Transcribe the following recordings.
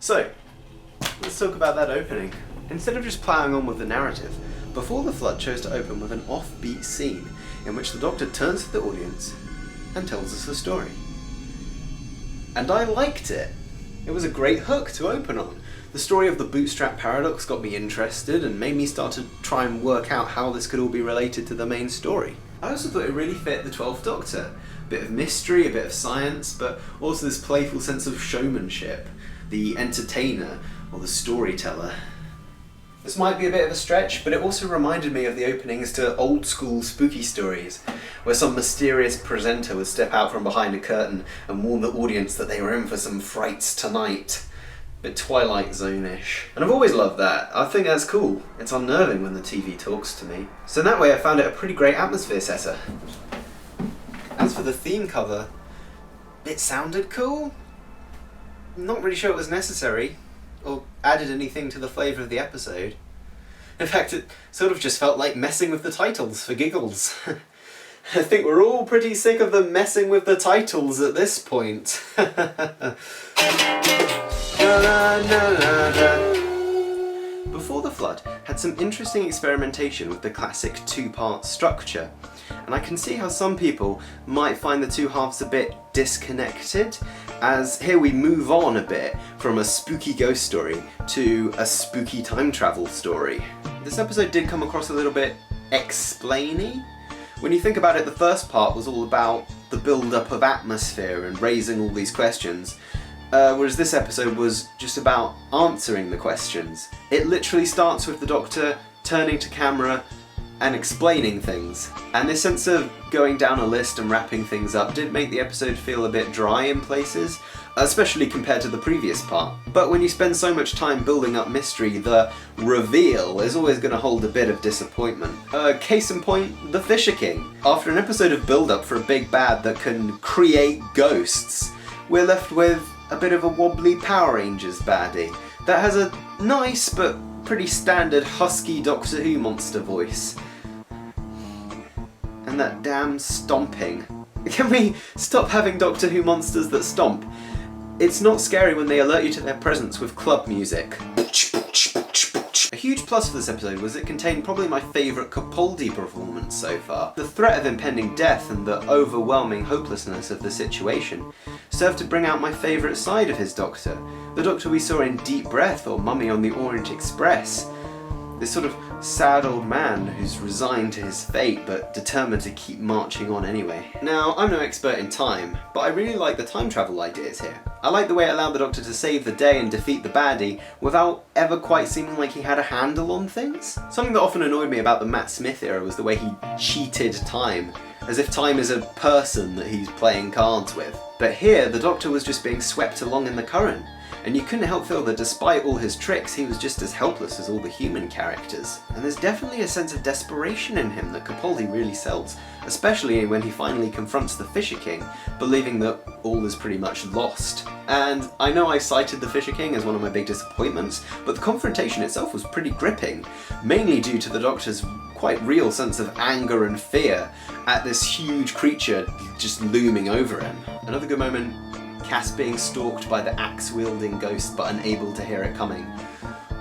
So, let's talk about that opening. Instead of just ploughing on with the narrative, Before the Flood chose to open with an offbeat scene in which the Doctor turns to the audience and tells us a story. And I liked it. It was a great hook to open on. The story of the bootstrap paradox got me interested and made me start to try and work out how this could all be related to the main story. I also thought it really fit the 12th Doctor. A bit of mystery, a bit of science, but also this playful sense of showmanship. The entertainer, or the storyteller. This might be a bit of a stretch, but it also reminded me of the openings to old school spooky stories, where some mysterious presenter would step out from behind a curtain and warn the audience that they were in for some frights tonight. A bit Twilight Zone-ish. And I've always loved that. I think that's cool. It's unnerving when the TV talks to me. So in that way I found it a pretty great atmosphere setter. As for the theme cover, it sounded cool. Not really sure it was necessary, or added anything to the flavour of the episode. In fact, it sort of just felt like messing with the titles for giggles. I think we're all pretty sick of them messing with the titles at this point. Before the Flood had some interesting experimentation with the classic two-part structure, and I can see how some people might find the two halves a bit disconnected, as here we move on a bit from a spooky ghost story to a spooky time travel story. This episode did come across a little bit explainy. When you think about it, the first part was all about the build-up of atmosphere and raising all these questions, whereas this episode was just about answering the questions. It literally starts with the Doctor turning to camera and explaining things, and this sense of going down a list and wrapping things up did make the episode feel a bit dry in places, especially compared to the previous part. But when you spend so much time building up mystery, the reveal is always going to hold a bit of disappointment. Case in point, the Fisher King. After an episode of build-up for a big bad that can create ghosts, we're left with a bit of a wobbly Power Rangers baddie that has a nice but pretty standard husky Doctor Who monster voice. And that damn stomping. Can we stop having Doctor Who monsters that stomp? It's not scary when they alert you to their presence with club music. A huge plus for this episode was it contained probably my favourite Capaldi performance so far. The threat of impending death and the overwhelming hopelessness of the situation served to bring out my favourite side of his Doctor, the Doctor we saw in Deep Breath or Mummy on the Orient Express. This sort of sad old man who's resigned to his fate but determined to keep marching on anyway. Now, I'm no expert in time, but I really like the time travel ideas here. I like the way it allowed the Doctor to save the day and defeat the baddie without ever quite seeming like he had a handle on things. Something that often annoyed me about the Matt Smith era was the way he cheated time, as if time is a person that he's playing cards with. But here, the Doctor was just being swept along in the current, and you couldn't help feel that despite all his tricks, he was just as helpless as all the human characters. And there's definitely a sense of desperation in him that Capaldi really sells, especially when he finally confronts the Fisher King, believing that all is pretty much lost. And I know I cited the Fisher King as one of my big disappointments, but the confrontation itself was pretty gripping, mainly due to the Doctor's quite real sense of anger and fear at this huge creature just looming over him. Another good moment, Cass being stalked by the axe-wielding ghost but unable to hear it coming.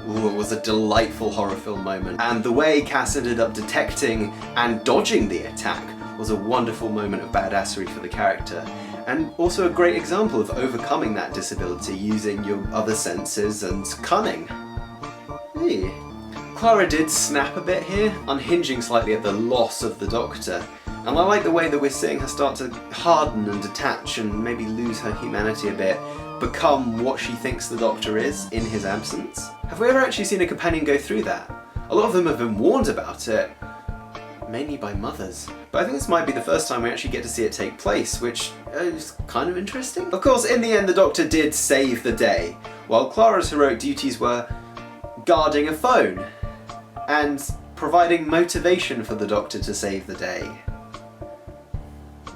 Ooh, it was a delightful horror film moment. And the way Cass ended up detecting and dodging the attack was a wonderful moment of badassery for the character. And also a great example of overcoming that disability using your other senses and cunning. Hey. Clara did snap a bit here, unhinging slightly at the loss of the Doctor. And I like the way that we're seeing her start to harden and detach and maybe lose her humanity a bit, become what she thinks the Doctor is in his absence. Have we ever actually seen a companion go through that? A lot of them have been warned about it, mainly by mothers. But I think this might be the first time we actually get to see it take place, which is kind of interesting. Of course, in the end, the Doctor did save the day, while Clara's heroic duties were guarding a phone and providing motivation for the Doctor to save the day.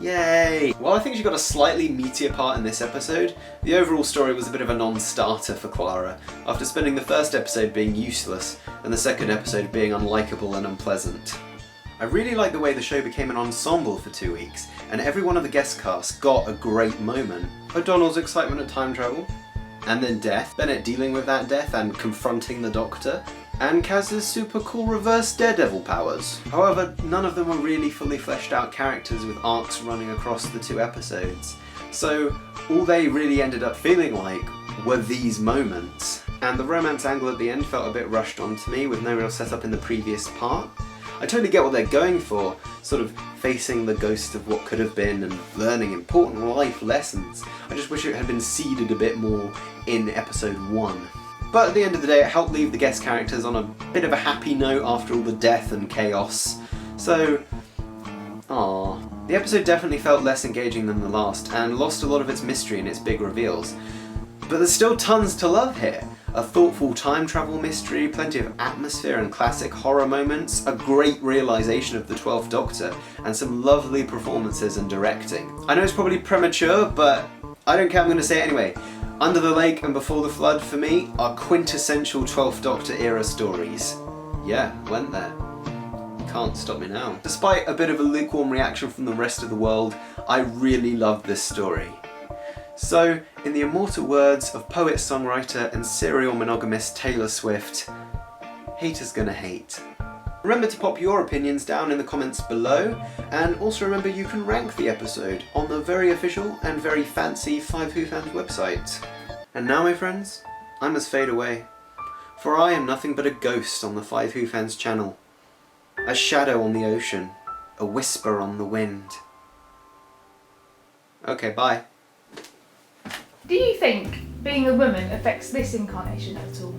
Yay! Well, I think she got a slightly meatier part in this episode. The overall story was a bit of a non-starter for Clara, after spending the first episode being useless and the second episode being unlikable and unpleasant. I really like the way the show became an ensemble for 2 weeks, and every one of the guest cast got a great moment. O'Donnell's excitement at time travel, And then death, Bennett dealing with that death and confronting the Doctor, and Kaz's super cool reverse Daredevil powers. However, none of them were really fully fleshed out characters with arcs running across the 2 episodes. So all they really ended up feeling like were these moments. And the romance angle at the end felt a bit rushed on to me with no real setup in the previous part. I totally get what they're going for, sort of facing the ghost of what could have been and learning important life lessons. I just wish it had been seeded a bit more in episode 1. But at the end of the day, it helped leave the guest characters on a bit of a happy note after all the death and chaos. So, the episode definitely felt less engaging than the last, and lost a lot of its mystery and its big reveals. But there's still tons to love here. A thoughtful time travel mystery, plenty of atmosphere and classic horror moments, a great realisation of the 12th Doctor, and some lovely performances and directing. I know it's probably premature, but I don't care, I'm going to say it anyway. Under the Lake and Before the Flood, for me, are quintessential 12th Doctor era stories. Yeah, went there. Can't stop me now. Despite a bit of a lukewarm reaction from the rest of the world, I really loved this story. So, in the immortal words of poet, songwriter and serial monogamist Taylor Swift, haters gonna hate. Remember to pop your opinions down in the comments below, and also remember you can rank the episode on the very official and very fancy FiveWhoFans website. And now, my friends, I must fade away, for I am nothing but a ghost on the FiveWhoFans channel, a shadow on the ocean, a whisper on the wind. Okay, bye. Do you think being a woman affects this incarnation at all?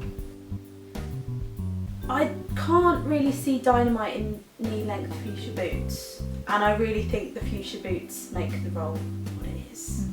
I can't really see Dynamite in knee-length fuchsia boots, and I really think the fuchsia boots make the role what it is.